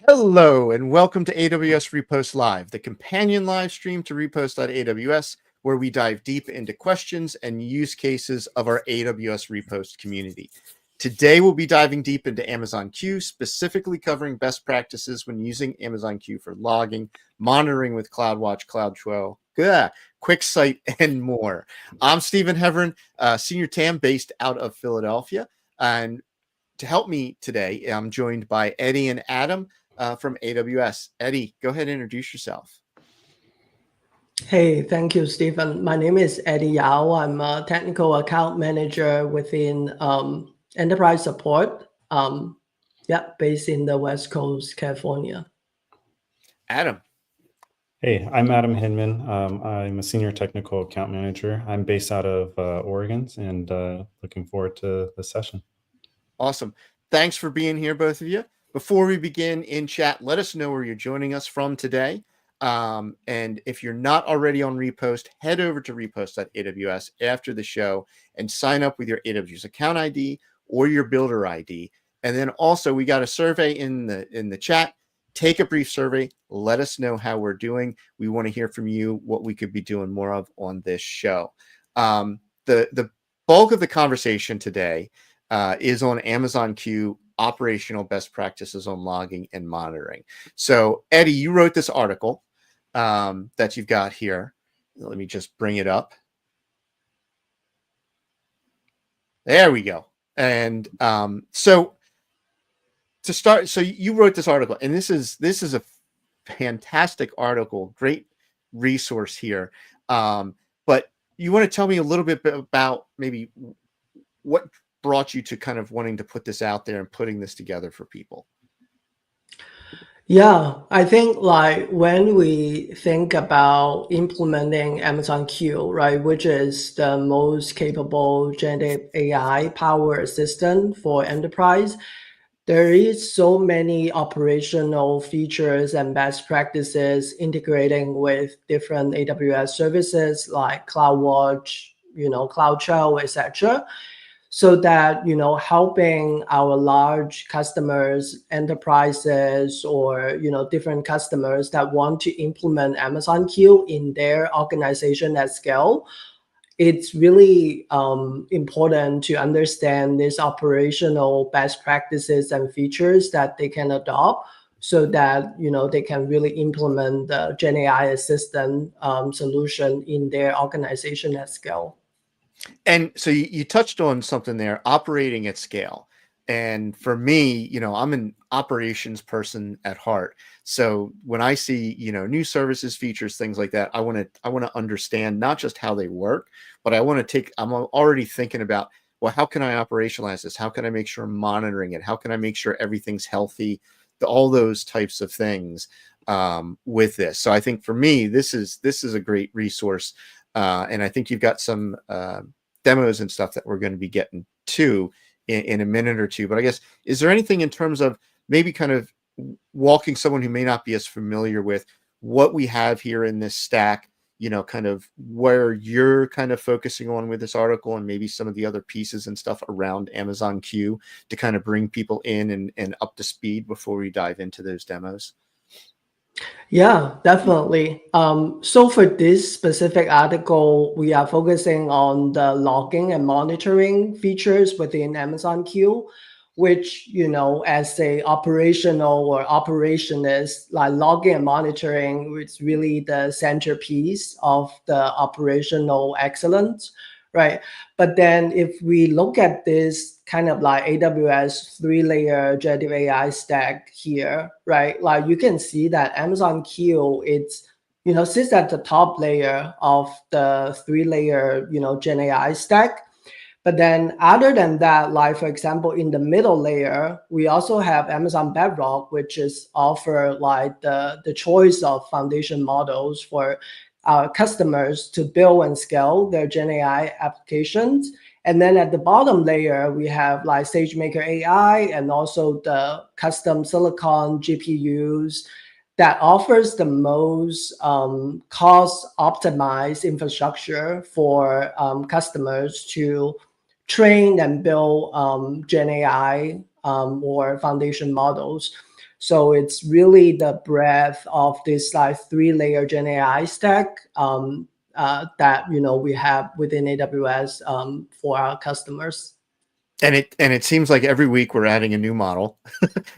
Hello, and welcome to AWS Repost Live, the companion live stream to repost.aws, where we dive deep into questions and use cases of our AWS Repost community. Today, we'll be diving deep into Amazon Q, specifically covering best practices when using Amazon Q for logging, monitoring with CloudWatch, CloudTrail, QuickSight, and more. I'm Stephen Heverin, Senior TAM based out of Philadelphia. And to help me today, I'm joined by Eddie and Adam from AWS. Eddie, go ahead and introduce yourself. Hey, thank you, Stephen. My name is Eddie Yao. I'm a technical account manager within enterprise support, based in the West Coast, California. Adam. Hey, I'm Adam Hinman. I'm a senior technical account manager. I'm based out of Oregon and looking forward to the session. Awesome. Thanks for being here, both of you. Before we begin in chat, let us know where you're joining us from today. And if you're not already on Repost, head over to repost.aws after the show and sign up with your AWS account ID or your builder ID. And then also we got a survey in the chat. Take a brief survey. Let us know how we're doing. We want to hear from you what we could be doing more of on this show. The bulk of the conversation today is on Amazon Q operational best practices on logging and monitoring. So Eddie, you wrote this article that you've got here. Let me just bring it up. There we go. And so to start, so you wrote this article, and this is a fantastic article, great resource here. But you want to tell me a little bit about maybe what brought you to kind of wanting to put this out there and putting this together for people? Yeah, I think like when we think about implementing Amazon Q, right, which is the most capable generative AI power assistant for enterprise, there is so many operational features and best practices integrating with different AWS services like CloudWatch, CloudTrail, etc. So that, helping our large customers, enterprises, or, different customers that want to implement Amazon Q in their organization at scale, it's really important to understand these operational best practices and features that they can adopt so that, they can really implement the Gen AI assistant solution in their organization at scale. And so you touched on something there, operating at scale. And for me, I'm an operations person at heart. So when I see, new services, features, things like that, I want to understand not just how they work, but I'm already thinking about, well, how can I operationalize this? How can I make sure I'm monitoring it? How can I make sure everything's healthy? All those types of things with this. So I think for me, this is a great resource. And I think you've got some demos and stuff that we're going to be getting to in a minute or two. But I guess, is there anything in terms of maybe kind of walking someone who may not be as familiar with what we have here in this stack, kind of where you're kind of focusing on with this article and maybe some of the other pieces and stuff around Amazon Q to kind of bring people in and up to speed before we dive into those demos? Yeah, definitely. So for this specific article, we are focusing on the logging and monitoring features within Amazon Q, which, as a operational or operationist, like logging and monitoring is really the centerpiece of the operational excellence, right? But then if we look at this kind of like AWS 3-layer generative AI stack here, right? Like you can see that Amazon Q, it's, sits at the top layer of the 3-layer, Gen AI stack. But then other than that, like for example, in the middle layer, we also have Amazon Bedrock, which is offer like the choice of foundation models for our customers to build and scale their Gen AI applications. And then at the bottom layer, we have like SageMaker AI and also the custom silicon GPUs that offers the most cost optimized infrastructure for customers to train and build Gen AI or foundation models. So it's really the breadth of this like 3-layer Gen AI stack that we have within AWS for our customers. And it seems like every week we're adding a new model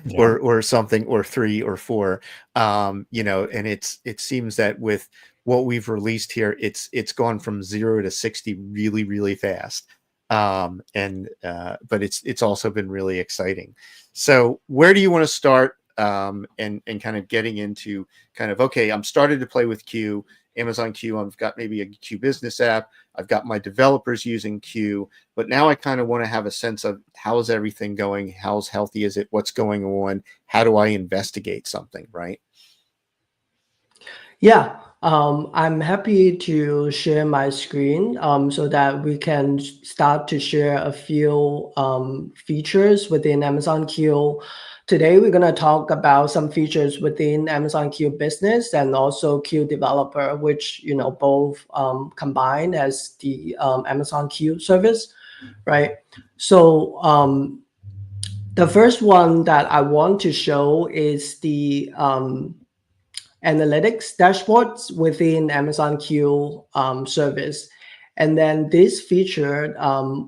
Yeah. or something, or 3 or 4. And it seems that with what we've released here, it's gone from 0 to 60 really, really fast. But it's also been really exciting. So where do you want to start, and kind of getting into kind of, okay, I'm started to play with Q, Amazon Q. I've got maybe a Q business app. I've got my developers using Q, but now I kind of want to have a sense of how's everything going? How's healthy is it? What's going on? How do I investigate something, right? Yeah, I'm happy to share my screen so that we can start to share a few features within Amazon Q. Today, we're going to talk about some features within Amazon Q Business and also Q Developer, which both combined as the Amazon Q service, right? So the first one that I want to show is the analytics dashboards within Amazon Q service. And then this feature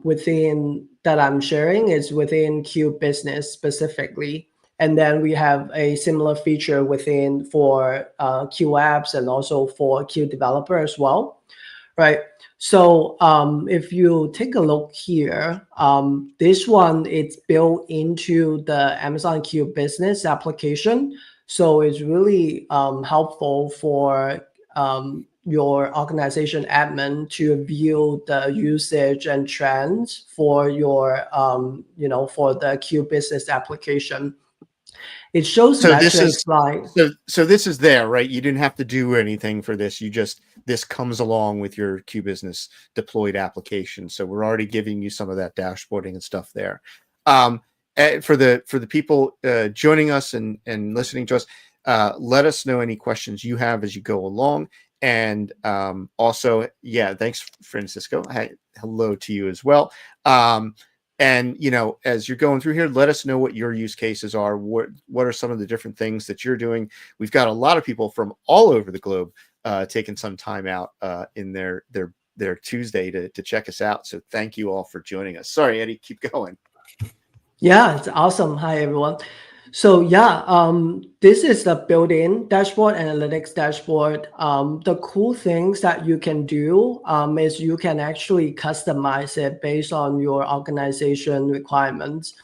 within that I'm sharing is within Q Business specifically. And then we have a similar feature within for Q Apps and also for Q Developer as well, right? So if you take a look here, this one, it's built into the Amazon Q Business application. So it's really helpful for your organization admin to view the usage and trends for your, for the Q Business application. It shows So this metrics is like, so this is there, right? You didn't have to do anything for this. This comes along with your Q Business deployed application. So we're already giving you some of that dashboarding and stuff there. For the people joining us and listening to us, let us know any questions you have as you go along. And also, yeah, thanks, Francisco. Hello to you as well. And as you're going through here, let us know what your use cases are. What are some of the different things that you're doing? We've got a lot of people from all over the globe taking some time out in their Tuesday to check us out. So thank you all for joining us. Sorry, Eddie, keep going. yeah, it's awesome. Hi, everyone. So yeah, this is the built-in dashboard, analytics dashboard. The cool things that you can do is you can actually customize it based on your organization requirements,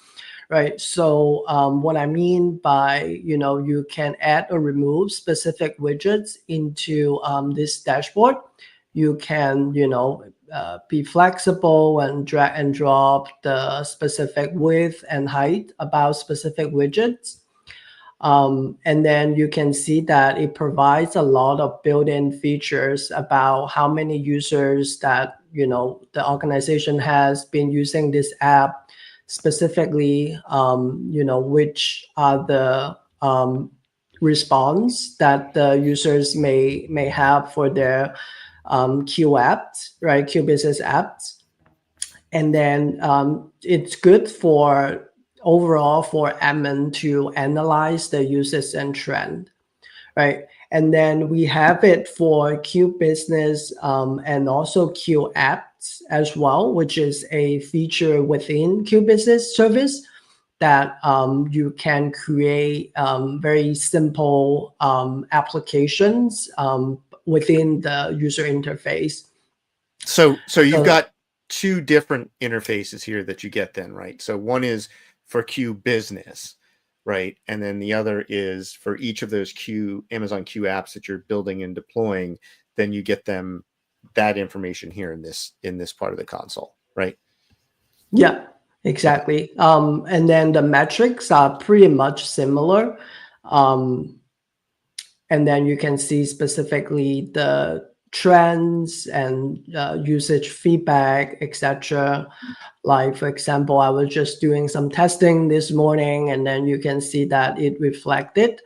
right? So what I mean by, you can add or remove specific widgets into this dashboard. You can, be flexible and drag and drop the specific width and height about specific widgets. And then you can see that it provides a lot of built-in features about how many users that, the organization has been using this app specifically, which are the response that the users may have for their Q apps, right? Q business apps. And then it's good for overall for admin to analyze the usage and trend, right? And then we have it for Q business and also Q apps as well, which is a feature within Q business service that you can create very simple applications within the user interface. So you've got two different interfaces here that you get then, right? So one is for Q Business, right? And then the other is for each of those Amazon Q apps that you're building and deploying, then you get them that information here in this part of the console, right? Yeah, exactly. And then the metrics are pretty much similar. And then you can see specifically the trends and usage feedback, etc. Like, for example, I was just doing some testing this morning, and then you can see that it reflected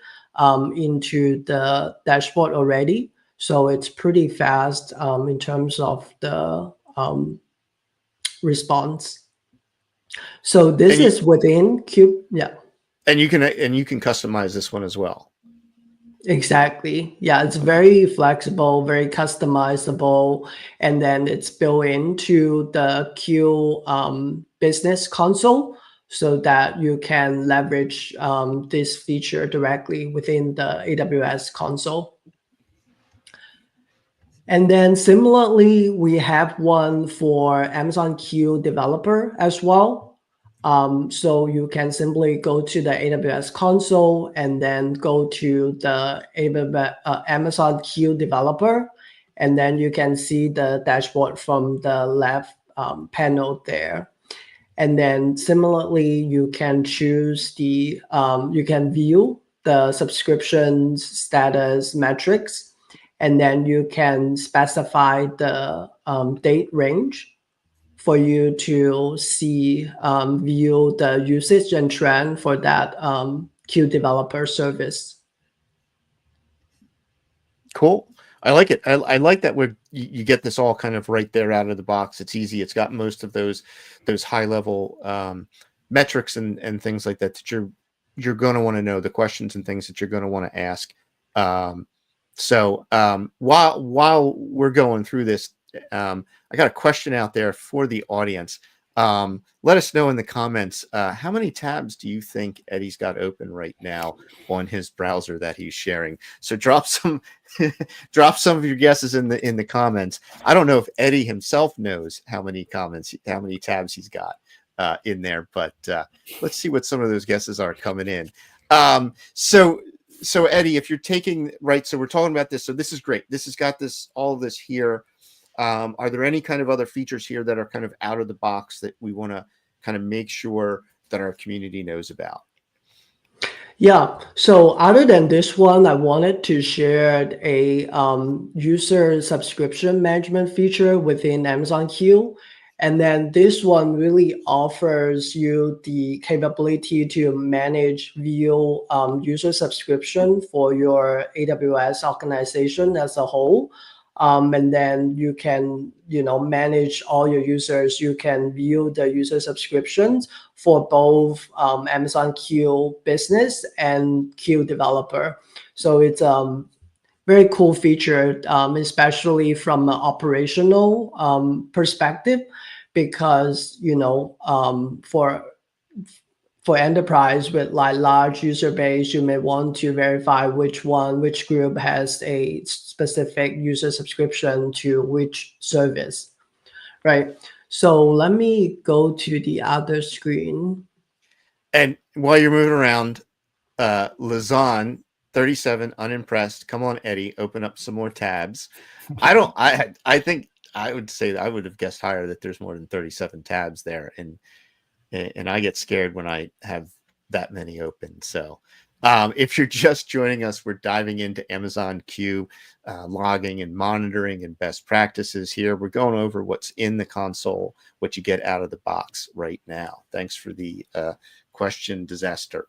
into the dashboard already. So it's pretty fast in terms of the response. So this is within Cube. Yeah. And you can customize this one as well. Exactly. Yeah, it's very flexible, very customizable, and then it's built into the Q business console so that you can leverage this feature directly within the AWS console. And then similarly, we have one for Amazon Q developer as well. So you can simply go to the AWS console and then go to the Amazon Q developer, and then you can see the dashboard from the left panel there. And then similarly, you can choose you can view the subscription status metrics, and then you can specify the date range for you to see, view the usage and trend for that Q developer service. Cool. I like it. I like that you get this all kind of right there out of the box. It's easy. It's got most of those high level metrics and things like that you're going to want to know, the questions and things that you're going to want to ask. So while we're going through this, I got a question out there for the audience. Let us know in the comments, how many tabs do you think Eddie's got open right now on his browser that he's sharing? So drop some of your guesses in the comments. I don't know if Eddie himself knows how many tabs he's got in there, but let's see what some of those guesses are coming in. So Eddie, if you're taking, right, so we're talking about this. So this is great. This has got all of this here. Are there any kind of other features here that are kind of out of the box that we want to kind of make sure that our community knows about? Yeah, so other than this one, I wanted to share a user subscription management feature within Amazon Q. And then this one really offers you the capability to manage, view user subscription for your AWS organization as a whole. And then you can, manage all your users. You can view the user subscriptions for both Amazon Q Business and Q Developer. So it's very cool feature, especially from an operational perspective, because for enterprise with like large user base, you may want to verify which group has a specific user subscription to which service, right? So let me go to the other screen. And while you're moving around, Lazan 37 unimpressed. Come on, Eddie, open up some more tabs. I think I would say that I would have guessed higher that there's more than 37 tabs there, and I get scared when I have that many open. So if you're just joining us, we're diving into Amazon Q, logging and monitoring and best practices here. We're going over what's in the console, what you get out of the box right now. Thanks for the question, Disaster.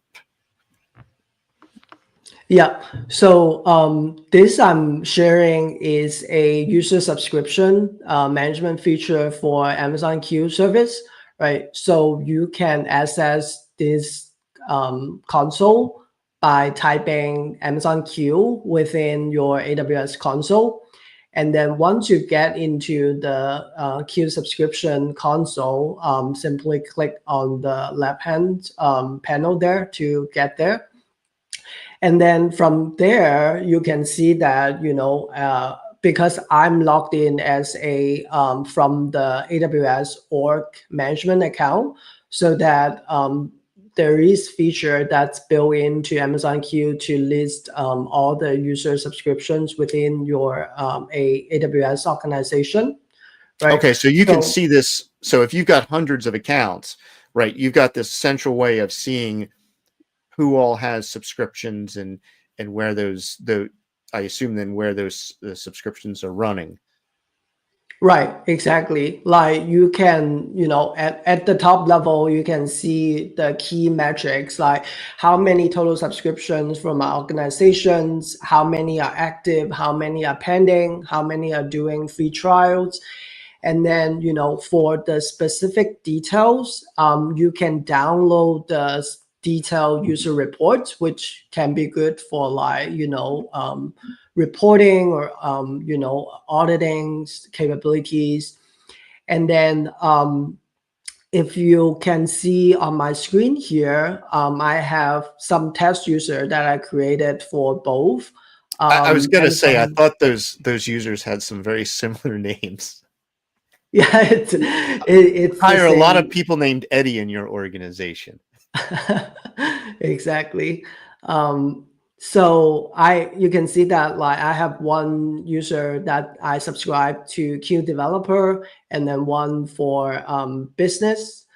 Yeah, so this I'm sharing is a user subscription management feature for Amazon Q service, right? So you can access this console by typing Amazon Q within your AWS console. And then once you get into the Q subscription console, simply click on the left-hand panel there to get there. And then from there, you can see that, because I'm logged in as a from the AWS org management account, so that there is feature that's built into Amazon Q to list all the user subscriptions within your AWS organization, right? Okay, so you can see this. So if you've got hundreds of accounts, right, you've got this central way of seeing who all has subscriptions and where I assume then where those the subscriptions are running. Right, exactly. Like you can, at the top level, you can see the key metrics, like how many total subscriptions from our organizations, how many are active, how many are pending, how many are doing free trials. And then, for the specific details, you can download the detailed user reports, which can be good for like, reporting or, auditing capabilities. And then if you can see on my screen here, I have some test user that I created for both. I was going to say, I Amazon. thought those users had some very similar names. Yeah, it's the Hire a lot of same. people named Eddie in your organization. Exactly. So you can see that like I have one user that I subscribe to Q Developer, and then one for business,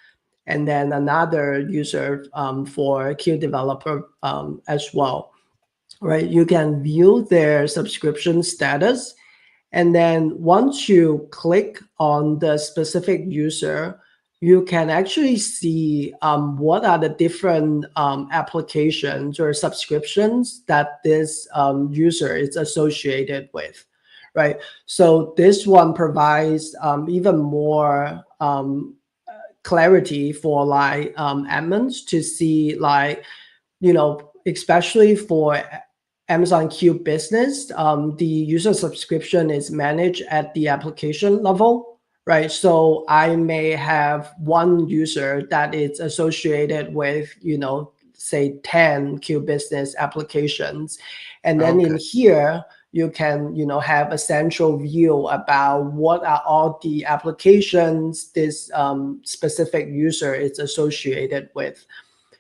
and then another user for Q Developer as well. Right? You can view their subscription status, and then once you click on the specific user, you can actually see what are the different applications or subscriptions that this user is associated with, right? So this one provides even more clarity for like admins to see, like, especially for Amazon Q Business, the user subscription is managed at the application level, right? So I may have one user that is associated with, say 10 Q Business applications. And then in here, you can, have a central view about what are all the applications this specific user is associated with.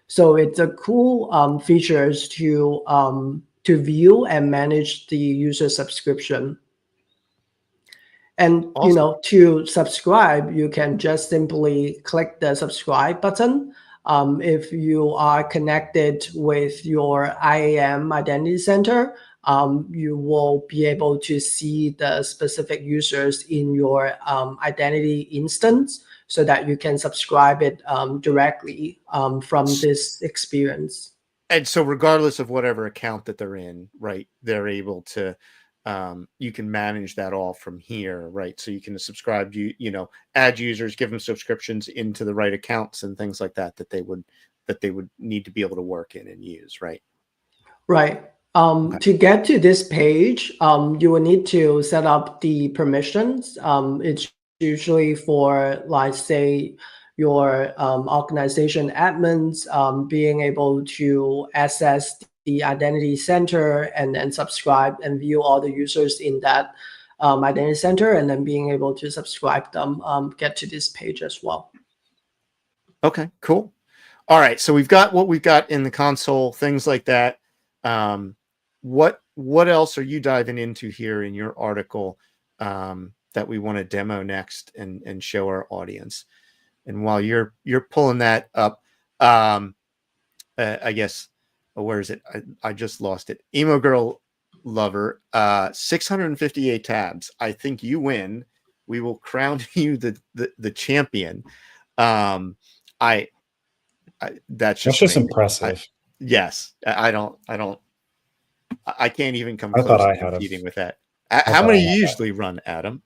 So it's a cool features to view and manage the user subscription. And Awesome. to subscribe, you can just simply click the subscribe button. If you are connected with your IAM Identity Center, you will be able to see the specific users in your identity instance, so that you can subscribe it directly from this experience. And so regardless of whatever account that they're in, right, they're able to you can manage that all from here, right? So you can subscribe, add users, give them subscriptions into the right accounts and things like that they would need to be able to work in and use, right? Right. Okay. To get to this page, you will need to set up the permissions. It's usually for, like, say, your organization admins being able to access the identity center and then subscribe and view all the users in that identity center, and then being able to subscribe them, get to this page as well. Okay, cool. All right, so we've got what we've got in the console, things like that. What else are you diving into here in your article that we want to demo next and show our audience? And while you're pulling that up, I guess, where is it? I just lost it. Emo Girl Lover, 658 tabs. I think you win. We will crown you the champion. That's just impressive. Yes, I can't even come I thought close I to had competing with that. I How thought many I you had usually run, Adam?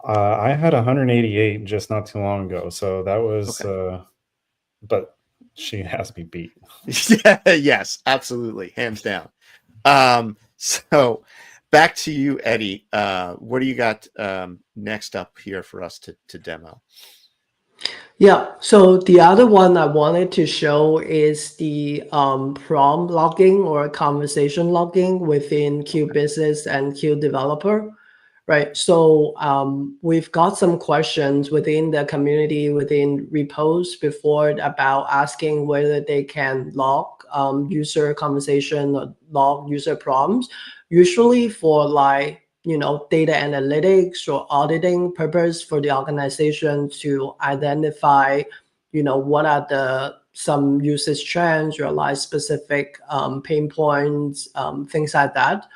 I had 188 just not too long ago, so that was. Okay. But she has me beat. Yeah, yes, absolutely, hands down. So back to you, Eddie. What do you got next up here for us to demo? Yeah, so the other one I wanted to show is the prompt logging or conversation logging within Q Business and Q Developer, right? So we've got some questions within the community, within repos before, about asking whether they can log user conversation or log user prompts. Usually for like data analytics or auditing purpose for the organization to identify, what are some usage trends or like specific pain points, things like that,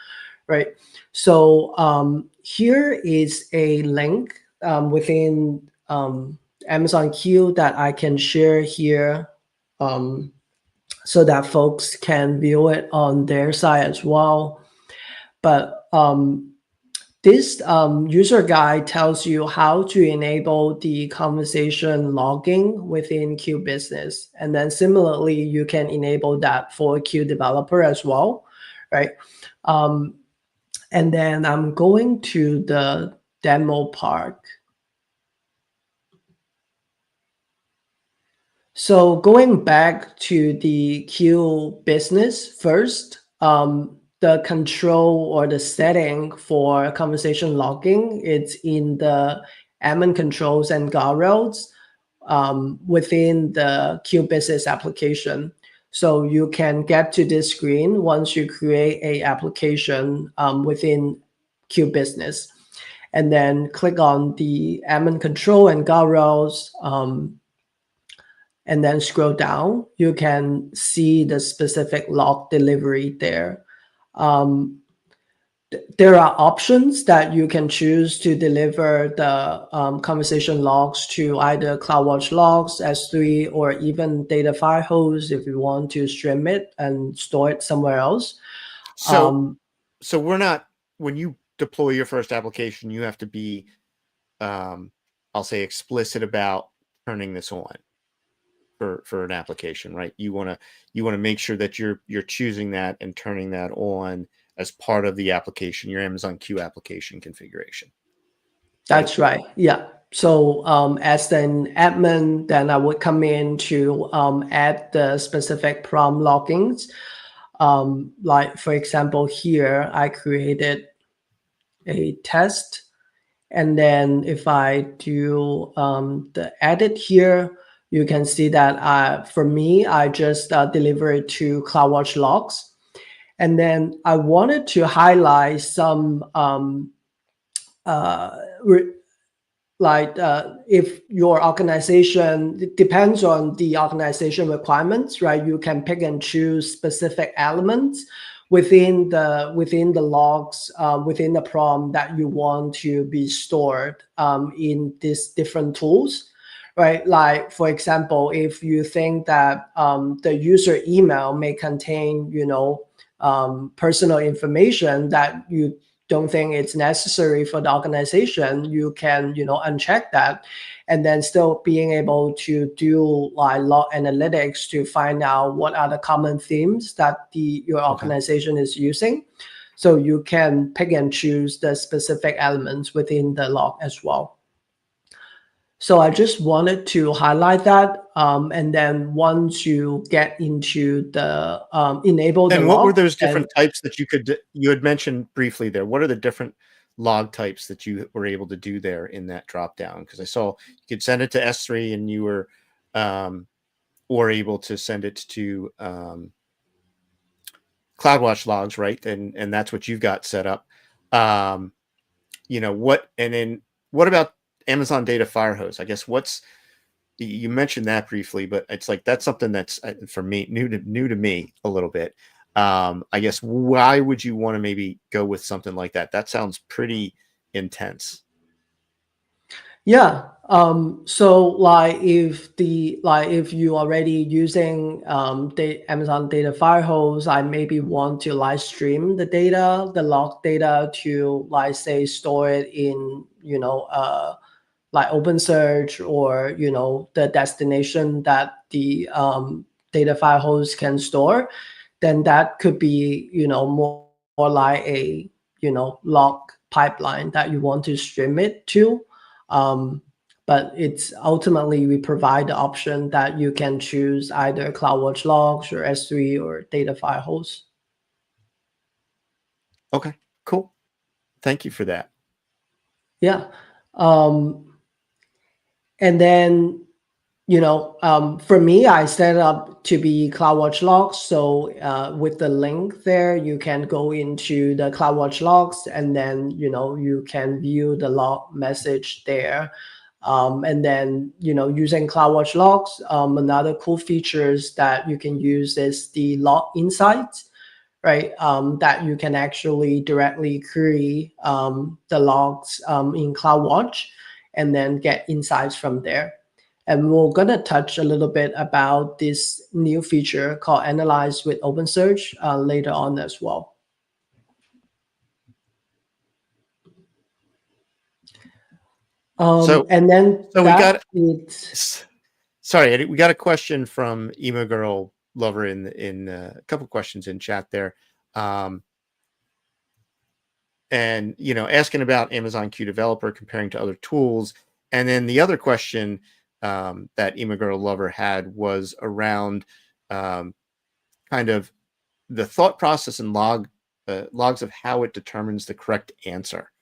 right? So here is a link within Amazon Q that I can share here, so that folks can view it on their side as well. But this user guide tells you how to enable the conversation logging within Q Business. And then similarly, you can enable that for Q Developer as well, right? And then I'm going to the demo part. So going back to the Q Business first, the control or the setting for conversation logging, it's in the admin controls and guardrails within the Q Business application. So you can get to this screen once you create a application within Q Business, and then click on the admin control and guardrails, and then scroll down. You can see the specific log delivery there. There are options that you can choose to deliver the conversation logs to either CloudWatch Logs, S3, or even data file host if you want to stream it and store it somewhere else. So we're not, when you deploy your first application, you have to be, I'll say, explicit about turning this on for an application, right? You want to make sure that you're choosing that and turning that on as part of the application, your Amazon Q application configuration. That's right. Yeah. So as an admin, then I would come in to add the specific prompt loggings. Like for example, here I created a test, and then if I do the edit here, you can see that for me, I just deliver it to CloudWatch Logs. And then I wanted to highlight some if your organization, it depends on the organization requirements, right? You can pick and choose specific elements within the logs, within the prompt that you want to be stored in these different tools, right? Like for example, if you think that the user email may contain, personal information that you don't think it's necessary for the organization, you can, uncheck that, and then still being able to do like log analytics to find out what are the common themes that your organization is using. So you can pick and choose the specific elements within the log as well. So I just wanted to highlight that. And then once you get into the enable the log. And what were those different types that you had mentioned briefly there? What are the different log types that you were able to do there in that drop down? Because I saw you could send it to S3 and you were or able to send it to CloudWatch Logs, right? And that's what you've got set up. What about Amazon Data Firehose? I guess you mentioned that briefly, but it's like that's something that's for me new to me a little bit. I guess why would you want to maybe go with something like that? That sounds pretty intense. Yeah. So like if you already using the Amazon Data Firehose, I maybe want to live stream the data, the log data to like say store it in like OpenSearch or the destination that the data file host can store, then that could be more like a log pipeline that you want to stream it to. But it's ultimately we provide the option that you can choose either CloudWatch Logs or S3 or data file host. Okay, cool. Thank you for that. Yeah. And then For me, I set up to be CloudWatch logs. So with the link there, you can go into the CloudWatch logs, and then you can view the log message there. And then using CloudWatch logs, another cool features that you can use is the log insights, right? That you can actually directly query the logs in CloudWatch, and then get insights from there. And we're going to touch a little bit about this new feature called Analyze with OpenSearch later on as well. And then so we got it. Sorry, Eddie, we got a question from Emo Girl Lover in a couple questions in chat there. And asking about Amazon Q Developer comparing to other tools. And then the other question that Emo Girl Lover had was around kind of the thought process and logs of how it determines the correct answer.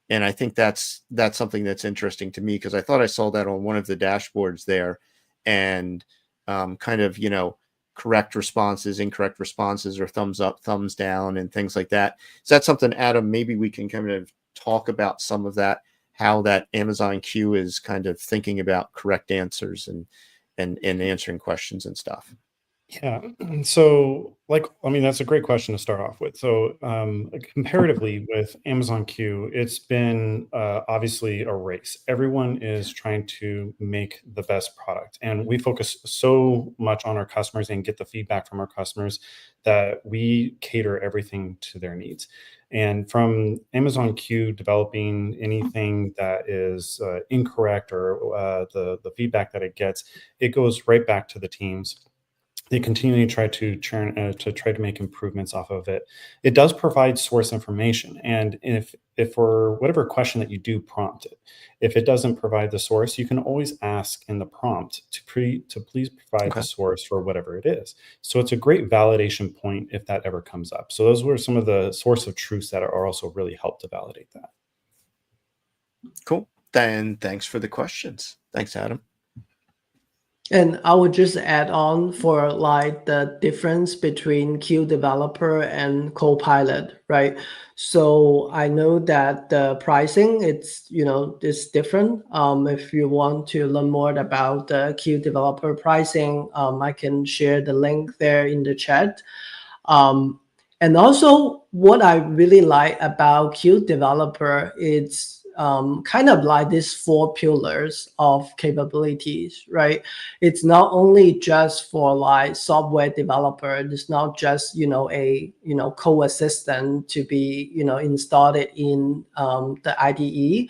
And I think that's something that's interesting to me, because I thought I saw that on one of the dashboards there, and kind of correct responses, incorrect responses, or thumbs up, thumbs down, and things like that. Is that something, Adam, maybe we can kind of talk about some of that, how that Amazon Q is kind of thinking about correct answers and answering questions and stuff? Yeah. So, that's a great question to start off with. So, comparatively with Amazon Q, it's been obviously a race. Everyone is trying to make the best product. And we focus so much on our customers and get the feedback from our customers that we cater everything to their needs. And from Amazon Q developing anything that is incorrect, or the feedback that it gets, it goes right back to the teams. They continually try to try to make improvements off of it. It does provide source information, and if for whatever question that you do prompt it, if it doesn't provide the source, you can always ask in the prompt to please provide the source for whatever it is. So it's a great validation point if that ever comes up. So those were some of the source of truths that are also really help to validate that. Cool. Then thanks for the questions. Thanks, Adam. And I would just add on for the difference between Q Developer and Copilot, right? So I know that the pricing, it's different. If you want to learn more about the Q Developer pricing, I can share the link there in the chat. And also, what I really like about Q Developer, it's kind of like these 4 pillars of capabilities, right? It's not only just for software developer. It's not just a code assistant to be installed in the IDE,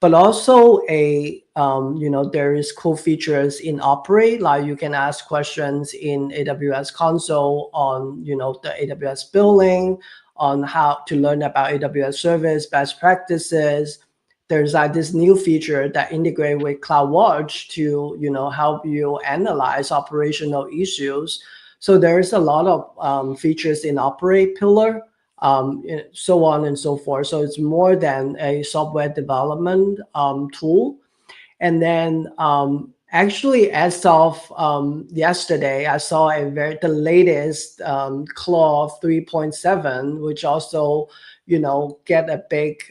but also there is cool features in Operate, like you can ask questions in AWS console on the AWS billing, on how to learn about AWS service best practices. There's this new feature that integrate with CloudWatch to help you analyze operational issues. So there's a lot of features in Operate pillar, so on and so forth. So it's more than a software development tool. And then actually, as of yesterday, I saw the latest Claude 3.7, which also get a big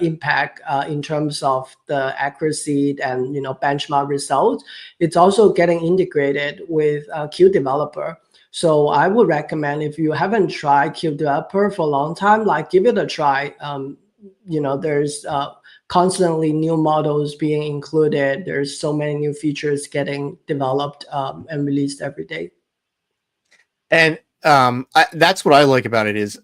impact in terms of the accuracy and benchmark results. It's also getting integrated with Q Developer. So I would recommend, if you haven't tried Q Developer for a long time, give it a try. There's constantly new models being included. There's so many new features getting developed and released every day. And that's what I like about it is,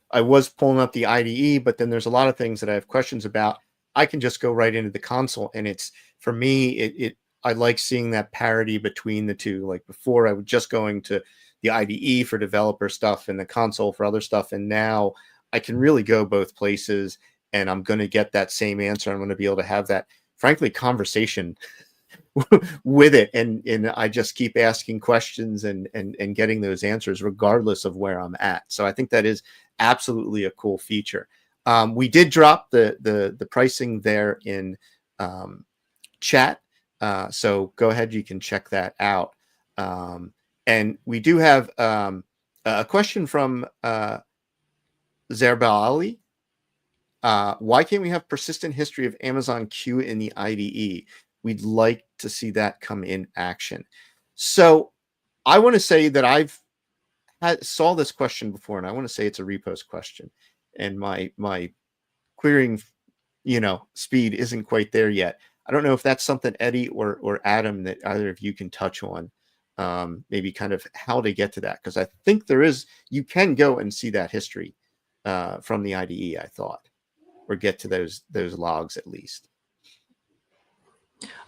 I was pulling up the IDE, but then there's a lot of things that I have questions about. I can just go right into the console, and it's, for me, I like seeing that parity between the two. Like before, I was just going to the IDE for developer stuff and the console for other stuff, and now I can really go both places, and I'm going to get that same answer. I'm going to be able to have that, frankly, conversation with it, and I just keep asking questions and getting those answers regardless of where I'm at. So I think that is absolutely a cool feature. We did drop the pricing there in chat. So go ahead, you can check that out. And we do have a question from Zerbal Ali. Why can't we have persistent history of Amazon Q in the IDE? We'd like to see that come in action. So I want to say that I've saw this question before, and I want to say it's a repost question, and my querying, speed isn't quite there yet. I don't know if that's something Eddie or Adam that either of you can touch on, maybe kind of how to get to that, because I think you can go and see that history from the IDE, I thought, or get to those logs at least.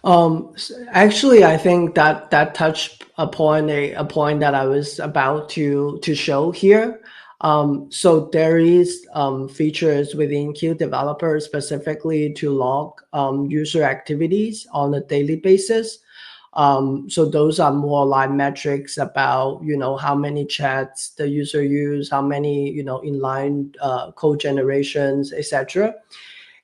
Actually, I think that touched upon a point that I was about to show here. So there is features within Q Developer specifically to log user activities on a daily basis. So those are more like metrics about how many chats the user use, how many inline code generations, etc.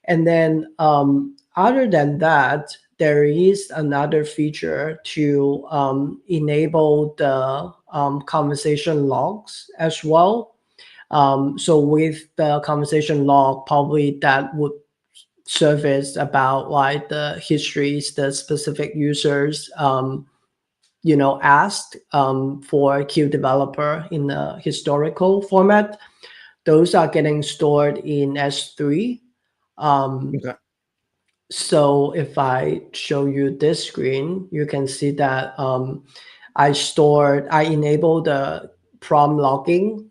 And then other than that, there is another feature to enable the conversation logs as well. So with the conversation log, probably that would surface about like the histories the specific users asked for Q Developer in a historical format. Those are getting stored in S3. Okay. So if I show you this screen, you can see that I enabled the prom logging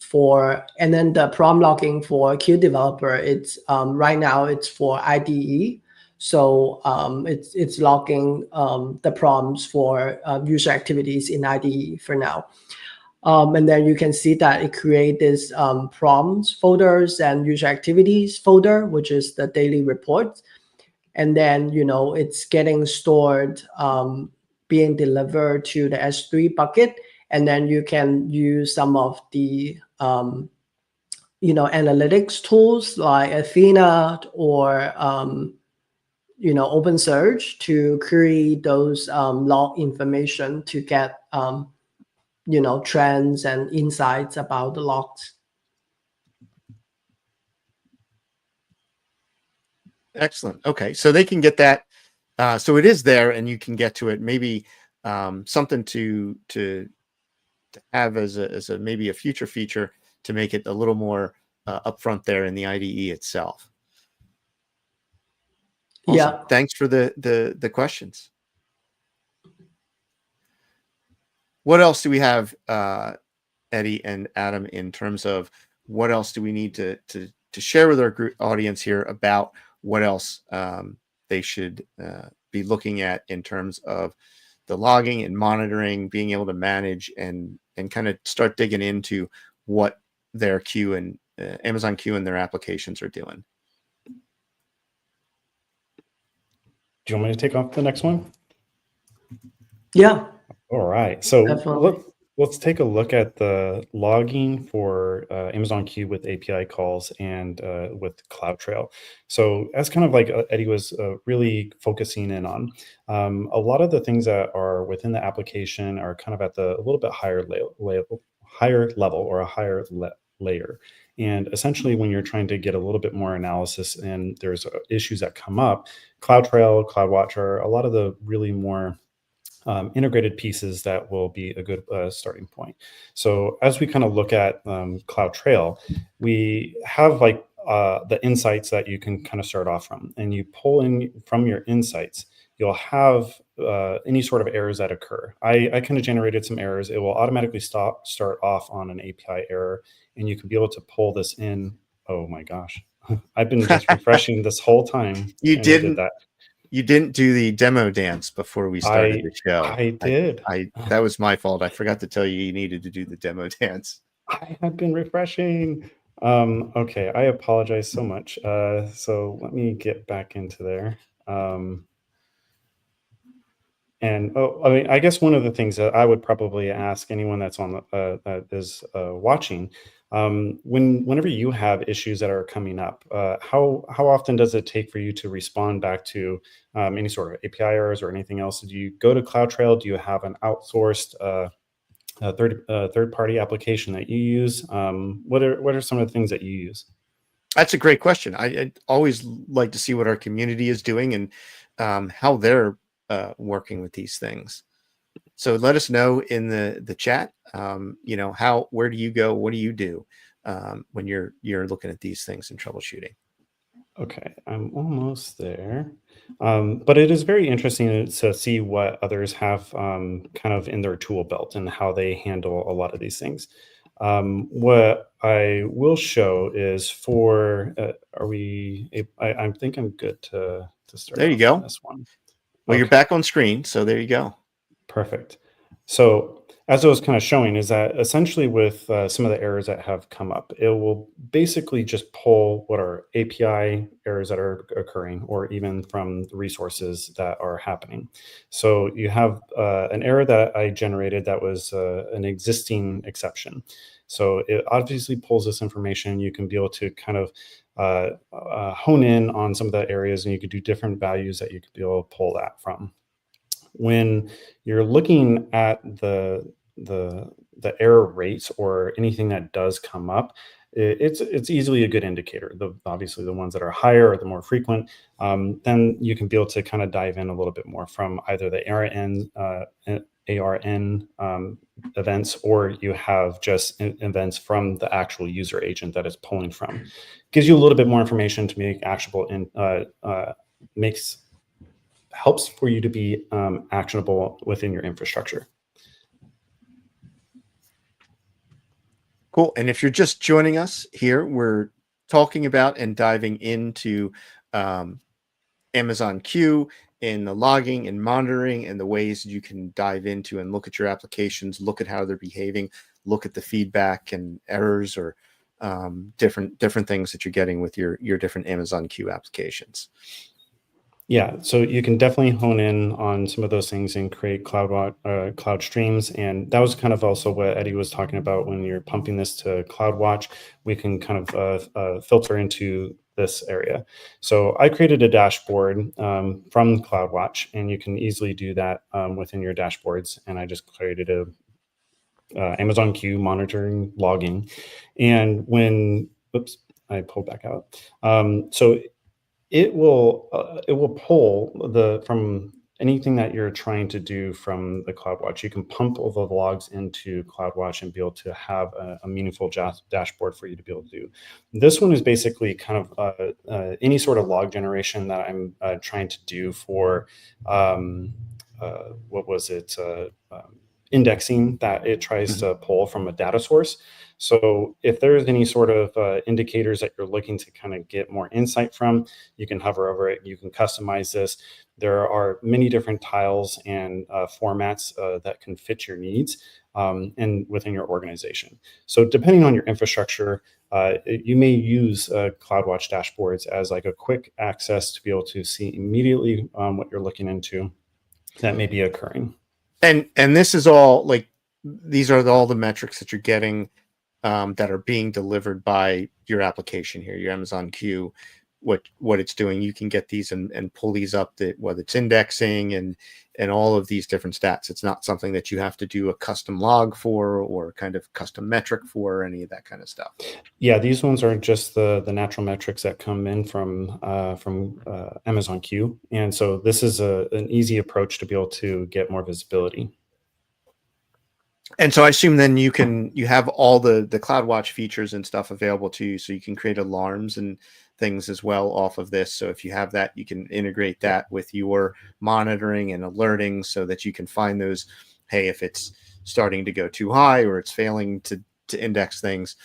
and then the prom logging for Q Developer. It's right now it's for IDE. So it's logging the prompts for user activities in IDE for now. And then you can see that it creates this prompts folders and user activities folder, which is the daily report. And then, it's getting stored, being delivered to the S3 bucket. And then you can use some of the, analytics tools like Athena or, OpenSearch to query those log information to get, trends and insights about the logs. Excellent. Okay, so they can get that. So it is there, and you can get to it. Maybe something to have as a maybe a future feature to make it a little more upfront there in the IDE itself. Awesome. Yeah. Thanks for the questions. What else do we have, Eddie and Adam, in terms of what else do we need to share with our group audience here about what else they should be looking at in terms of the logging and monitoring, being able to manage and kind of start digging into what their Q and Amazon Q and their applications are doing? Do you want me to take off the next one? Yeah. All right. So Definitely. let's take a look at the logging for Amazon Q with API calls and with CloudTrail. So as kind of like Eddie was really focusing in on, a lot of the things that are within the application are kind of at a little bit higher level or a higher layer. And essentially, when you're trying to get a little bit more analysis and there's issues that come up, CloudTrail, CloudWatch are a lot of the really more integrated pieces that will be a good starting point. So as we kind of look at CloudTrail, we have like the insights that you can kind of start off from, and you pull in from your insights, you'll have any sort of errors that occur. I kind of generated some errors. It will automatically start off on an API error, and you can be able to pull this in. Oh my gosh. I've been just refreshing this whole time. You did that. You didn't do the demo dance before we started the show. I did. That was my fault. I forgot to tell you needed to do the demo dance. I have been refreshing. Okay, I apologize so much. So let me get back into there. I guess one of the things that I would probably ask anyone that's on that is watching Whenever you have issues that are coming up, how often does it take for you to respond back to any sort of API errors or anything else? Do you go to CloudTrail? Do you have an outsourced third party application that you use? What are some of the things that you use? That's a great question. I'd always like to see what our community is doing and how they're working with these things. So let us know in the chat. Where do you go? What do you do when you're looking at these things and troubleshooting? Okay, I'm almost there. But it is very interesting to see what others have kind of in their tool belt and how they handle a lot of these things. What I will show is I think I'm good to start There you off go. on this one. Well, you're Okay. back on screen, so there you go. Perfect. So as I was kind of showing is that essentially with some of the errors that have come up, it will basically just pull what are API errors that are occurring or even from the resources that are happening. So you have an error that I generated that was an existing exception. So it obviously pulls this information. You can be able to kind of hone in on some of the areas and you could do different values that you could be able to pull that from. When you're looking at the error rates or anything that does come up, it's easily a good indicator. Obviously, the ones that are higher or the more frequent, then you can be able to kind of dive in a little bit more from either the ARN events, or you have just events from the actual user agent that it's pulling from. Gives you a little bit more information to make actionable and helps for you to be actionable within your infrastructure. Cool. And if you're just joining us here, we're talking about and diving into Amazon Q and the logging and monitoring and the ways you can dive into and look at your applications, look at how they're behaving, look at the feedback and errors or different things that you're getting with your different Amazon Q applications. Yeah, so you can definitely hone in on some of those things and create cloud streams. And that was kind of also what Eddie was talking about when you're pumping this to CloudWatch. We can kind of filter into this area. So I created a dashboard from CloudWatch, and you can easily do that within your dashboards. And I just created a Amazon Q monitoring logging. And oops, I pulled back out. So it will pull from anything that you're trying to do from the CloudWatch. You can pump all the logs into CloudWatch and be able to have a meaningful dashboard for you to be able to do. This one is basically kind of any sort of log generation that I'm trying to do for indexing that it tries to pull from a data source. So if there's any sort of indicators that you're looking to kind of get more insight from, you can hover over it. You can customize this. There are many different tiles and formats that can fit your needs and within your organization. So depending on your infrastructure, you may use CloudWatch dashboards as like a quick access to be able to see immediately what you're looking into that may be occurring. And this is all like, these are all the metrics that you're getting that are being delivered by your application here, your Amazon Q, what it's doing. You can get these and pull these up, whether it's indexing and all of these different stats. It's not something that you have to do a custom log for or kind of custom metric for, or any of that kind of stuff. Yeah, these ones are just the natural metrics that come in from Amazon Q. And so this is an easy approach to be able to get more visibility. And so I assume then you have all the CloudWatch features and stuff available to you, so you can create alarms and things as well off of this. So if you have that, you can integrate that with your monitoring and alerting so that you can find those, hey, if it's starting to go too high or it's failing to index things,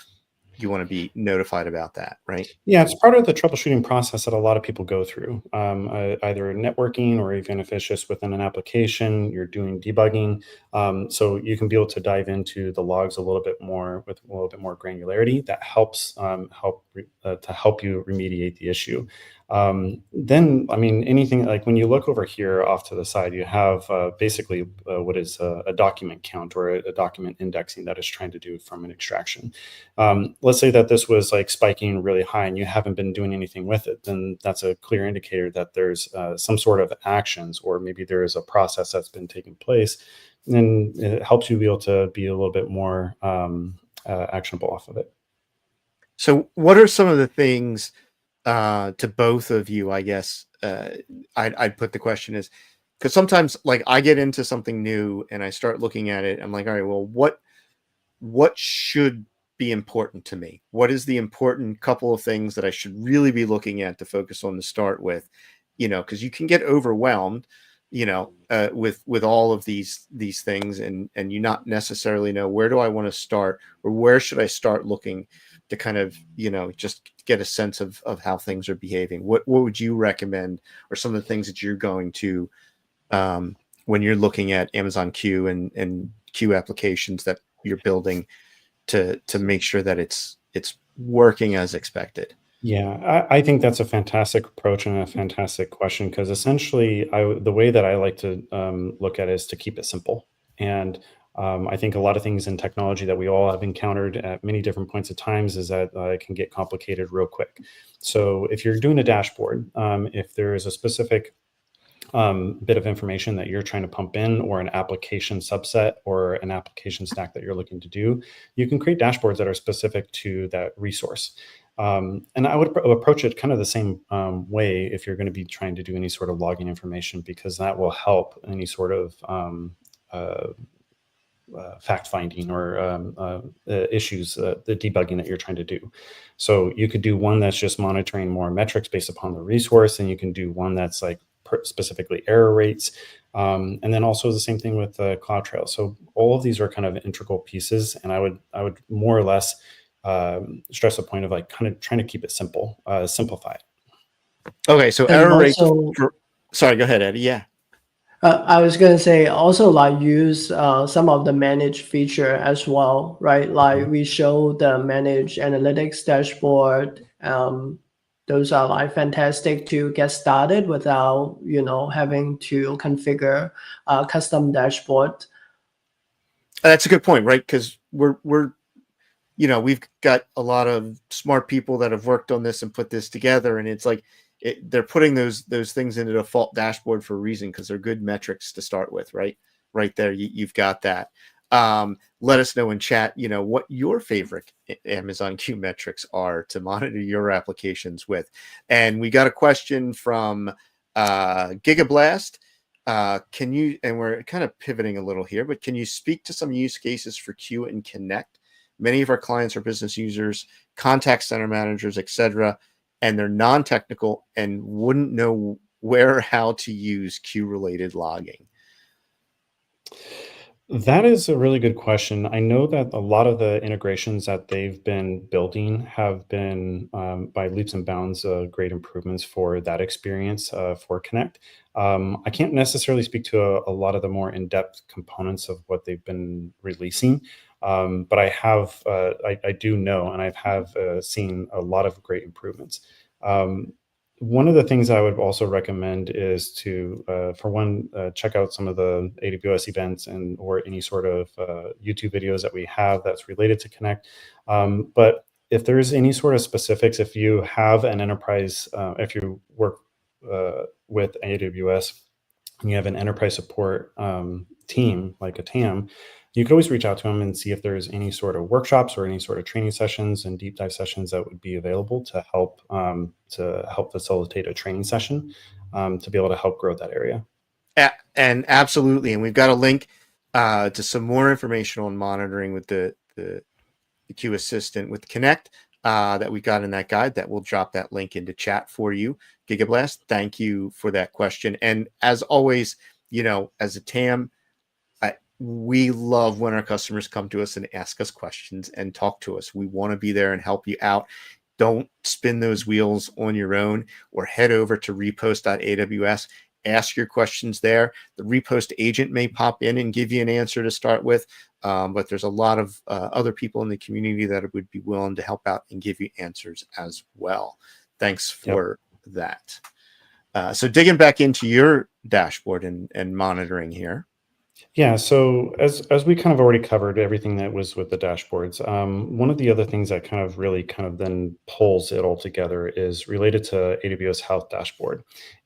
you want to be notified about that, right? Yeah, it's part of the troubleshooting process that a lot of people go through, either networking or even if it's just within an application, you're doing debugging. So you can be able to dive into the logs a little bit more with a little bit more granularity that helps to help you remediate the issue. Then, I mean, anything like when you look over here off to the side, you have basically what is a document count or a document indexing that is trying to do from an extraction. Let's say that this was like spiking really high and you haven't been doing anything with it, then that's a clear indicator that there's some sort of actions, or maybe there is a process that's been taking place. And it helps you be able to be a little bit more actionable off of it. So what are some of the things to both of you, I guess, I'd put the question is, because sometimes like I get into something new and I start looking at it, I'm like, all right, well, what should be important to me? What is the important couple of things that I should really be looking at to focus on to start with? Because you can get overwhelmed, with all of these things, and you not necessarily know, where do I want to start, or where should I start looking to kind of, just get a sense of how things are behaving. What would you recommend, or some of the things that you're going to, when you're looking at Amazon Q and Q applications that you're building to make sure that it's working as expected? Yeah, I think that's a fantastic approach and a fantastic question, because essentially, the way that I like to look at it is to keep it simple. And I think a lot of things in technology that we all have encountered at many different points of times is that it can get complicated real quick. So if you're doing a dashboard, if there is a specific bit of information that you're trying to pump in, or an application subset or an application stack that you're looking to do, you can create dashboards that are specific to that resource. And I would approach it kind of the same way if you're going to be trying to do any sort of logging information, because that will help any sort of fact finding or issues, the debugging that you're trying to do. So you could do one that's just monitoring more metrics based upon the resource, and you can do one that's like specifically error rates. And then also the same thing with CloudTrail. So all of these are kind of integral pieces, and I would more or less stress the point of like kind of trying to keep it simple, simplify it. Okay, so And error rates. also, Sorry, go ahead, Eddie. Yeah. I was going to say also like use some of the managed feature as well, right? Like we show the managed analytics dashboard. Those are like fantastic to get started without, having to configure a custom dashboard. That's a good point, right? Because we've got a lot of smart people that have worked on this and put this together, and it's like they're putting those things in a default dashboard for a reason, because they're good metrics to start with, right? Right there, you've got that. Let us know in chat, what your favorite Amazon Q metrics are to monitor your applications with. And we got a question from Gigablast. Can you, and we're kind of pivoting a little here, but can you speak to some use cases for Q and Connect? Many of our clients are business users, contact center managers, etc., and they're non-technical and wouldn't know where or how to use Q-related logging. That is a really good question. I know that a lot of the integrations that they've been building have been, by leaps and bounds, great improvements for that experience for Connect. I can't necessarily speak to a lot of the more in-depth components of what they've been releasing, but I do know, and I have seen a lot of great improvements. One of the things I would also recommend is to, for one, check out some of the AWS events or any sort of YouTube videos that we have that's related to Connect. But if there's any sort of specifics, if you have an enterprise, if you work with AWS and you have an enterprise support team, like a TAM, you could always reach out to them and see if there's any sort of workshops or any sort of training sessions and deep dive sessions that would be available to help facilitate a training session to be able to help grow that area. And absolutely, and we've got a link to some more information on monitoring with the Q Assistant with Connect that we got in that guide. That we'll drop that link into chat for you. Gigablast, thank you for that question. And as always, as a TAM, we love when our customers come to us and ask us questions and talk to us. We want to be there and help you out. Don't spin those wheels on your own, or head over to repost.aws. Ask your questions there. The repost agent may pop in and give you an answer to start with, but there's a lot of other people in the community that would be willing to help out and give you answers as well. Thanks for that. So digging back into your dashboard and monitoring here. Yeah, so as we kind of already covered everything that was with the dashboards, one of the other things that kind of really kind of then pulls it all together is related to AWS Health Dashboard.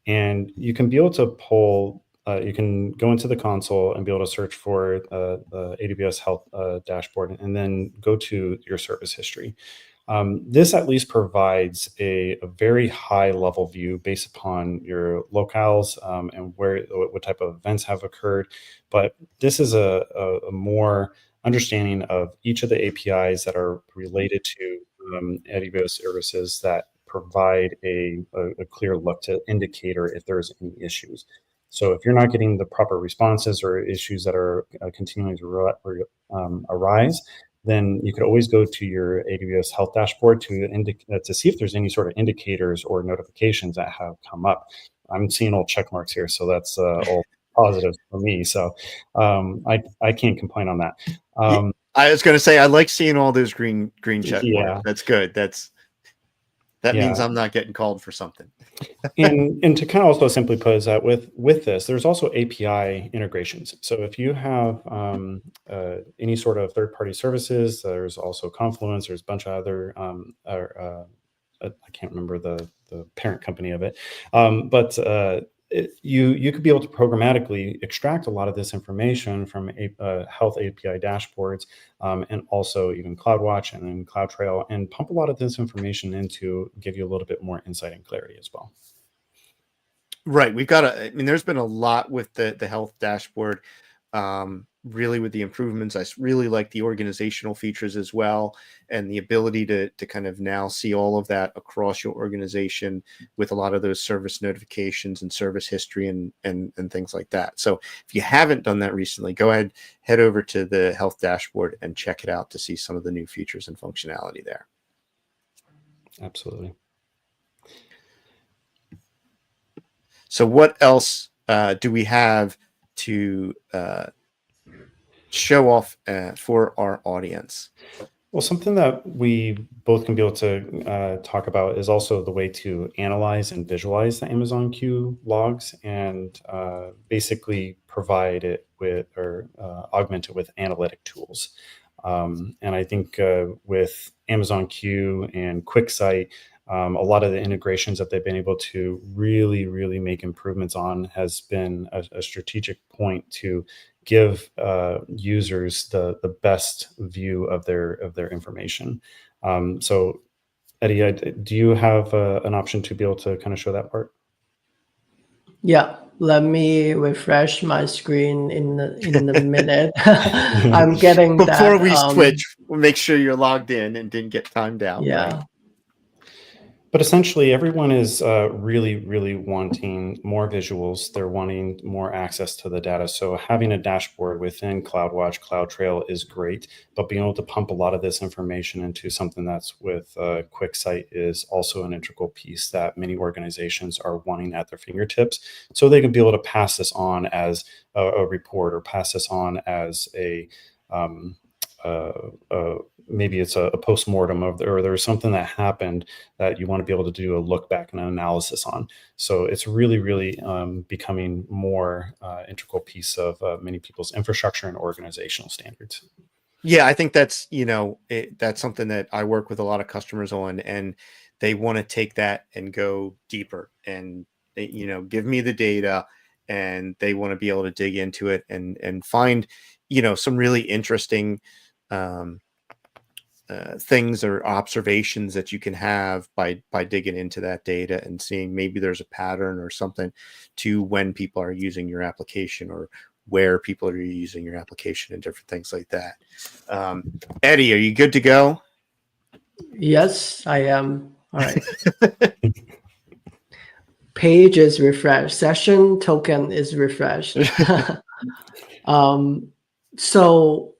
And you can be able to pull, you can go into the console and be able to search for the AWS Health Dashboard and then go to your service history. This at least provides a very high level view based upon your locales and what type of events have occurred. But this is a more understanding of each of the APIs that are related to AWS services that provide a clear look to indicator if there's any issues. So if you're not getting the proper responses or issues that are continuing to arise, then you could always go to your AWS Health Dashboard to see if there's any sort of indicators or notifications that have come up. I'm seeing all check marks here, so that's all positive for me. So I can't complain on that. I was going to say I like seeing all those green check marks. Yeah. That's good. That means I'm not getting called for something. and to kind of also simply put is that with this, there's also API integrations. So if you have any sort of third-party services, there's also Confluence. There's a bunch of other I can't remember the parent company of it, but you could be able to programmatically extract a lot of this information from health API dashboards and also even CloudWatch and then CloudTrail and pump a lot of this information in to give you a little bit more insight and clarity as well. Right. There's been a lot with the health dashboard, really with the improvements. I really like the organizational features as well, and the ability to kind of now see all of that across your organization with a lot of those service notifications and service history and things like that. So if you haven't done that recently, go ahead, head over to the health dashboard and check it out to see some of the new features and functionality there. Absolutely. So what else do we have to show off for our audience? Well, something that we both can be able to talk about is also the way to analyze and visualize the Amazon Q logs and basically provide it with or augment it with analytic tools. And I think with Amazon Q and QuickSight, a lot of the integrations that they've been able to really make improvements on has been a strategic point to give users the best view of their information. So Eddie, do you have an option to be able to kind of show that part? Yeah, let me refresh my screen in the minute. I'm getting before that, we switch. We'll make sure you're logged in and didn't get timed out. Yeah. Right? But essentially, everyone is really wanting more visuals. They're wanting more access to the data. So having a dashboard within CloudWatch, CloudTrail is great, but being able to pump a lot of this information into something that's with QuickSight is also an integral piece that many organizations are wanting at their fingertips. So they can be able to pass this on as a report or pass this on as maybe it's a post-mortem or there's something that happened that you want to be able to do a look back and an analysis on. So it's really becoming more integral piece of many people's infrastructure and organizational standards. Yeah, I think that's, that's something that I work with a lot of customers on, and they want to take that and go deeper and, give me the data, and they want to be able to dig into it and find, some really interesting things or observations that you can have by digging into that data and seeing maybe there's a pattern or something to when people are using your application or where people are using your application and different things like that. Eddie, are you good to go? Yes, I am. All right. Page is refreshed. Session token is refreshed. So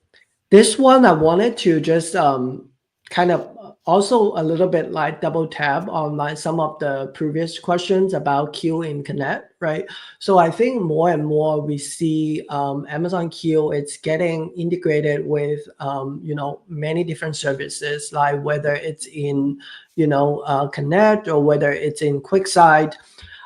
this one I wanted to just kind of also a little bit like double tap on like some of the previous questions about Q in Connect, right? So I think more and more we see Amazon Q, it's getting integrated with, many different services, like whether it's in, Connect or whether it's in QuickSight.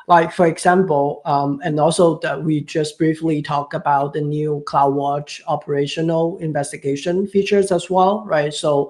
Like for example, and also that we just briefly talked about the new CloudWatch operational investigation features as well, right? So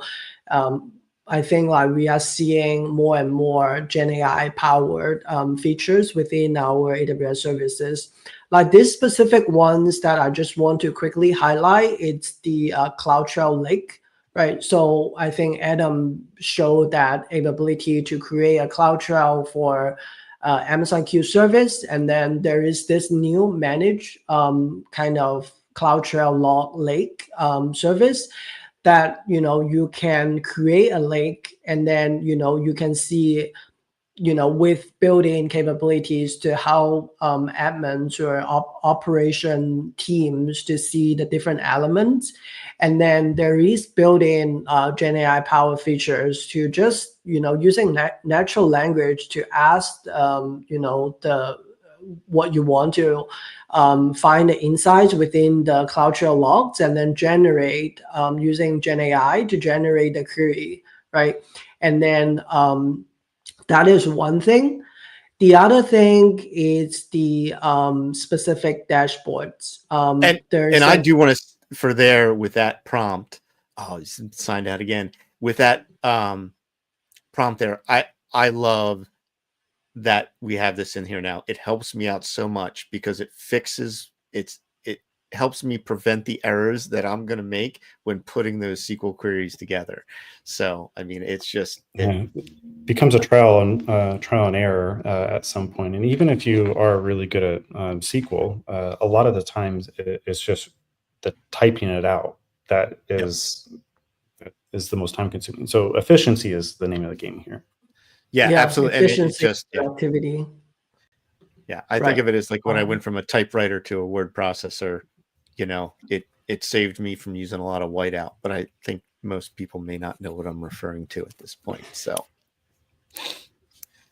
I think like we are seeing more and more Gen AI powered features within our AWS services. Like these specific ones that I just want to quickly highlight, it's the CloudTrail Lake, right? So I think Adam showed that ability to create a CloudTrail for Amazon Q service, and then there is this new managed kind of CloudTrail log lake service that you can create a lake, and then you can see with built-in capabilities to help admins or operation teams to see the different elements. And then there is built-in Gen AI power features to just using natural language to ask what you want to find the insights within the CloudTrail logs, and then generate using Gen AI to generate the query, right? And then that is one thing. The other thing is the specific dashboards. And I do want to, for there with that prompt, it's signed out again. With that prompt there, I love that we have this in here now. It helps me out so much because it helps me prevent the errors that I'm going to make when putting those SQL queries together. So, I mean, it's just it becomes a trial and error at some point. And even if you are really good at SQL, a lot of the times it's just the typing it out that is the most time consuming. So efficiency is the name of the game here. Yeah, absolutely. Efficiency, and productivity. Yeah, I think of it as like when I went from a typewriter to a word processor, it saved me from using a lot of whiteout, but I think most people may not know what I'm referring to at this point. So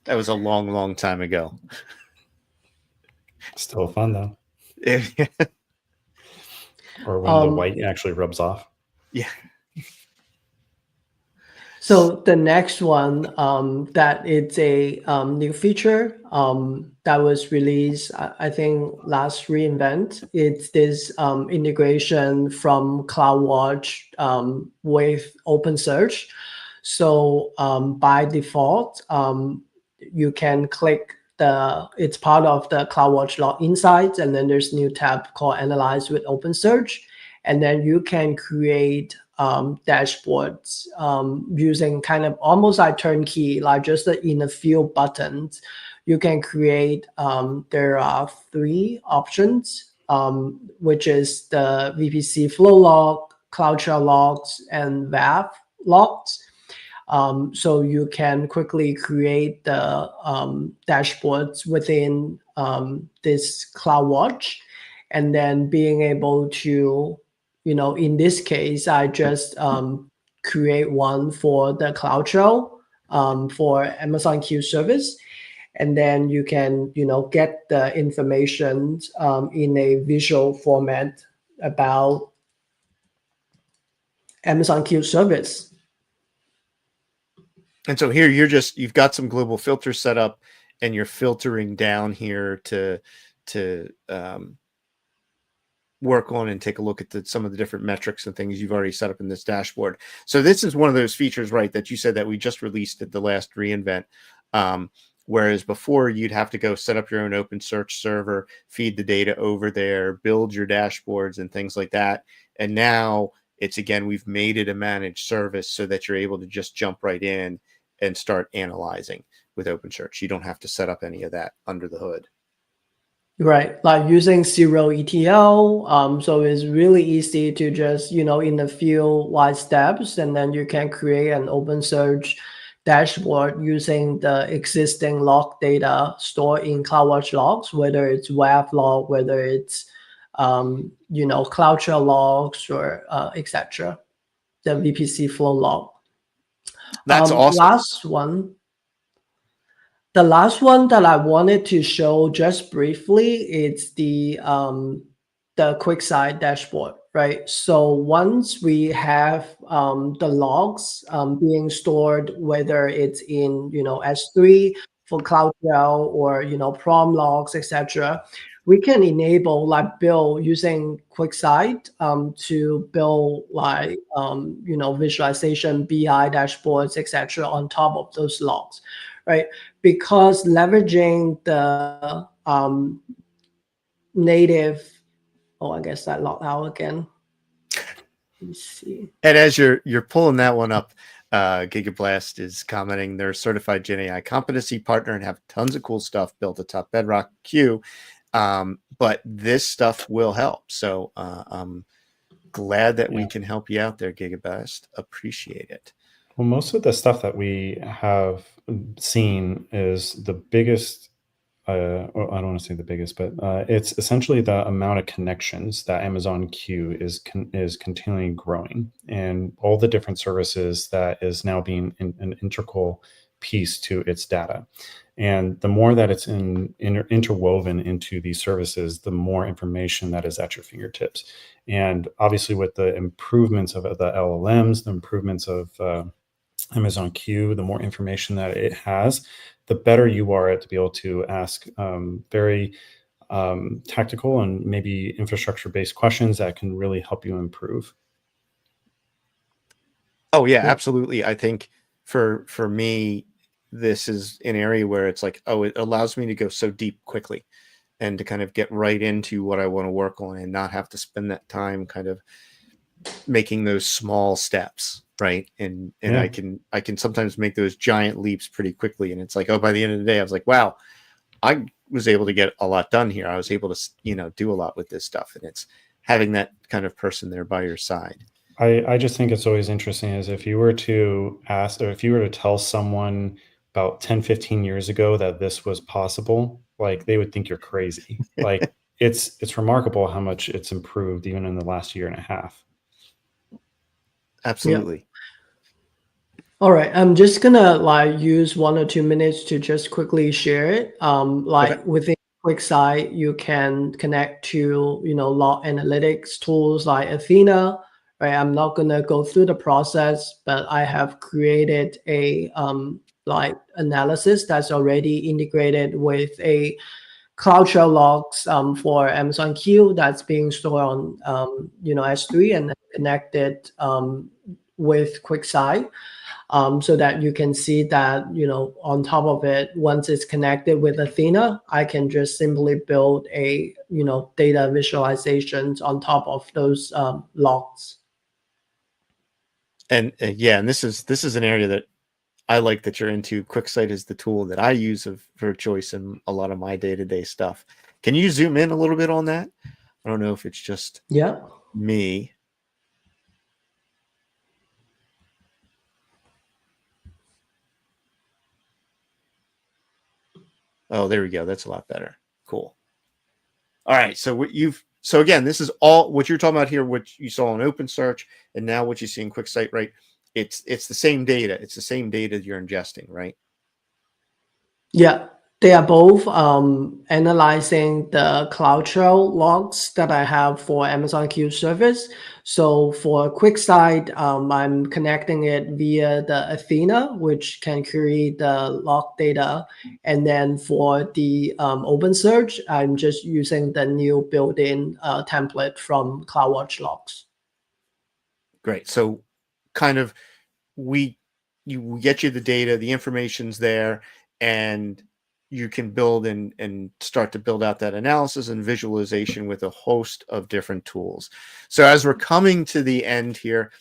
that was a long, long time ago. Still fun though. Or when the white actually rubs off. Yeah. So the next one that it's a new feature that was released, I think last reInvent. It's this integration from CloudWatch with OpenSearch. So by default, you can click it's part of the CloudWatch Log Insights, and then there's a new tab called Analyze with OpenSearch, and then you can create dashboards using kind of almost like turnkey, like just in a few buttons. You can create, there are 3 options, which is the VPC flow log, CloudTrail logs, and WAF logs. So you can quickly create the dashboards within this CloudWatch, and then being able to, in this case, I just create one for the CloudTrail for Amazon Q service. And then you can, get the information in a visual format about Amazon Q service. And so here you've got some global filters set up, and you're filtering down here to work on and take a look at some of the different metrics and things you've already set up in this dashboard. So this is one of those features, right, that you said that we just released at the last reInvent. Whereas before you'd have to go set up your own OpenSearch server, feed the data over there, build your dashboards and things like that. And now we've made it a managed service so that you're able to just jump right in and start analyzing with OpenSearch. You don't have to set up any of that under the hood. Right, like using zero ETL. So it's really easy to just, in a few wide steps, and then you can create an OpenSearch dashboard using the existing log data stored in CloudWatch logs, whether it's WAF log, whether it's, CloudTrail logs, or etc. The VPC flow log. That's awesome. The last one that I wanted to show just briefly is the QuickSight dashboard, right? So once we have the logs being stored, whether it's in S3 for CloudTrail or prom logs, etc., we can enable build using QuickSight to build visualization, BI dashboards, etc. on top of those logs, right? Because leveraging the native, oh, I guess that logged out again. Let me see. And as you're pulling that one up, Gigablast is commenting they're a certified Gen AI competency partner and have tons of cool stuff built atop Bedrock Q. But this stuff will help. So I'm glad that we can help you out there, Gigablast. Appreciate it. Well, most of the stuff that we have seen is the biggest, well, I don't want to say the biggest, but it's essentially the amount of connections that Amazon Q is continually growing, and all the different services that is now being an integral piece to its data. And the more that it's interwoven into these services, the more information that is at your fingertips. And obviously with the improvements of the LLMs, the improvements of Amazon Q, the more information that it has, the better you are at to be able to ask very tactical and maybe infrastructure-based questions that can really help you improve. Oh yeah, absolutely. I think for me, this is an area where it's like, oh, it allows me to go so deep quickly and to kind of get right into what I want to work on and not have to spend that time kind of making those small steps, right? And I can sometimes make those giant leaps pretty quickly. And it's like, oh, by the end of the day, I was like, wow, I was able to get a lot done here. I was able to, do a lot with this stuff. And it's having that kind of person there by your side. I just think it's always interesting is if you were to ask, or if you were to tell someone about 10, 15 years ago that this was possible, like they would think you're crazy. Like it's remarkable how much it's improved even in the last year and a half. Absolutely. Yeah. All right, I'm just gonna use 1 or 2 minutes to just quickly share it. Within QuickSight, you can connect to log analytics tools like Athena. Right, I'm not gonna go through the process, but I have created a analysis that's already integrated with a CloudTrail logs for Amazon Q that's being stored on S3 and connected with QuickSight. So that you can see that, on top of it, once it's connected with Athena, I can just simply build a, data visualizations on top of those logs. And and this is an area that I like that you're into. QuickSight is the tool that I use for choice in a lot of my day-to-day stuff. Can you zoom in a little bit on that? I don't know if it's just me. Oh, there we go. That's a lot better. Cool. All right. So so again, this is all what you're talking about here, what you saw on OpenSearch, and now what you see in QuickSight, right? It's the same data. It's the same data you're ingesting, right? Yeah, they are both analyzing the CloudTrail logs that I have for Amazon Q service. So for QuickSight, I'm connecting it via the Athena, which can query the log data. And then for the OpenSearch, I'm just using the new built-in template from CloudWatch logs. Great. So kind of we get you the data, the information's there, and you can build and start to build out that analysis and visualization with a host of different tools. So as we're coming to the end here,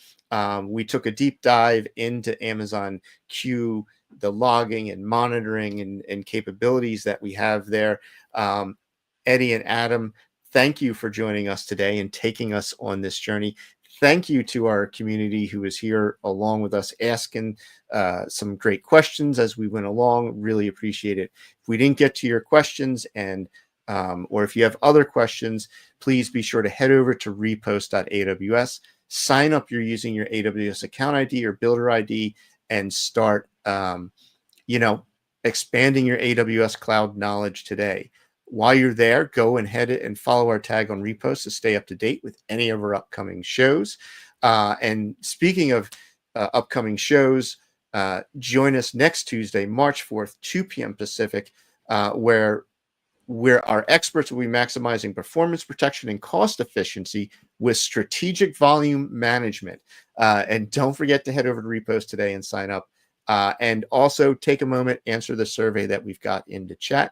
we took a deep dive into Amazon Q, the logging and monitoring and capabilities that we have there. Eddie and Adam, thank you for joining us today and taking us on this journey. Thank you to our community who is here along with us, asking some great questions as we went along. Really appreciate it. If we didn't get to your questions or if you have other questions, please be sure to head over to repost.aws, sign up. You're using your AWS account ID or builder ID, and start, expanding your AWS cloud knowledge today. While you're there, go ahead and follow our tag on repost to stay up to date with any of our upcoming shows. And speaking of upcoming shows, join us next Tuesday, March 4th, 2 p.m. Pacific, where our experts will be maximizing performance protection and cost efficiency with strategic volume management. And don't forget to head over to repost today and sign up. And also take a moment, answer the survey that we've got in the chat.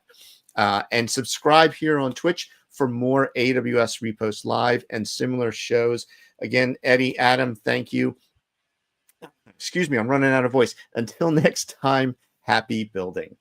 And subscribe here on Twitch for more AWS Repost Live and similar shows. Again, Eddie, Adam, thank you. Excuse me, I'm running out of voice. Until next time, happy building.